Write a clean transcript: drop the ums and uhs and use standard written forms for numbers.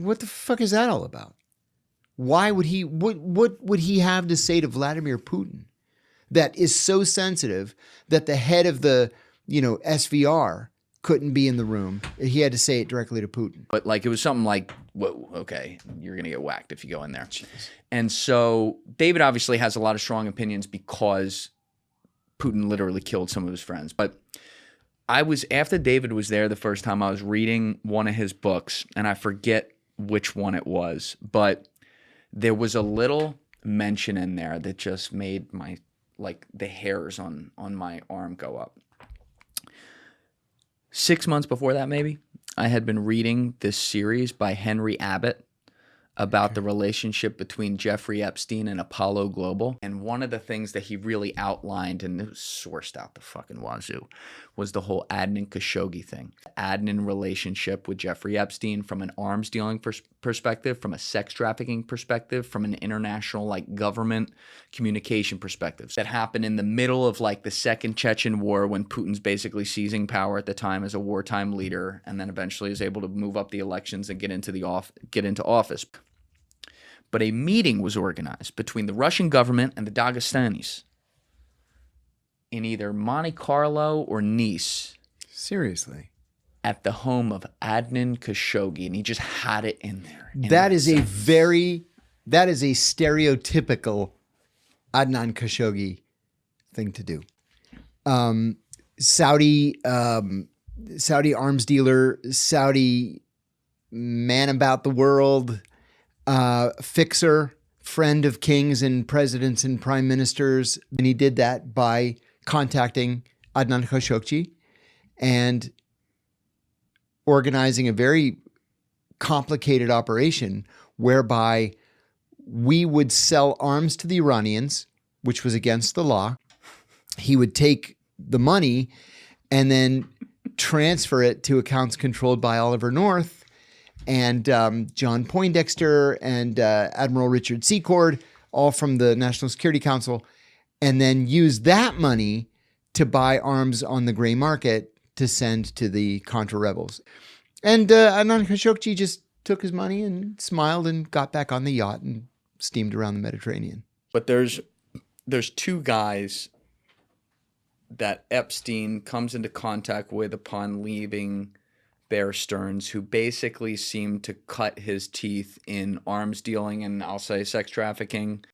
what the fuck is that all about? Why would he, what would he have to say to Vladimir Putin that is so sensitive that the head of the, SVR couldn't be in the room? He had to say it directly to Putin. But like, it was something like, whoa, okay, you're going to get whacked if you go in there. Jeez. And so David obviously has a lot of strong opinions because Putin literally killed some of his friends. But after David was there the first time, I was reading one of his books, and I forget which one it was, but there was a little mention in there that just made the hairs on my arm go up. 6 months before that, maybe, I had been reading this series by Henry Abbott about the relationship between Jeffrey Epstein and Apollo Global. And one of the things that he really outlined, and it was sourced out the fucking wazoo, was the whole Adnan Khashoggi thing. Adnan relationship with Jeffrey Epstein from an arms dealing perspective, from a sex trafficking perspective, from an international government communication perspective. That happened in the middle of the second Chechen war, when Putin's basically seizing power at the time as a wartime leader, and then eventually is able to move up the elections and get into office. But a meeting was organized between the Russian government and the Dagestanis in either Monte Carlo or Nice. Seriously. At the home of Adnan Khashoggi, and he just had it in there. That is a stereotypical Adnan Khashoggi thing to do. Saudi arms dealer, Saudi man about the world, fixer, friend of kings and presidents and prime ministers. And he did that by contacting Adnan Khashoggi and organizing a very complicated operation whereby we would sell arms to the Iranians, which was against the law. He would take the money and then transfer it to accounts controlled by Oliver North and John Poindexter and Admiral Richard Secord, all from the National Security Council, and then use that money to buy arms on the gray market to send to the Contra rebels. And Adnan Khashoggi just took his money and smiled and got back on the yacht and steamed around the Mediterranean. But there's two guys that Epstein comes into contact with upon leaving Bear Stearns, who basically seemed to cut his teeth in arms dealing and, I'll say, sex trafficking.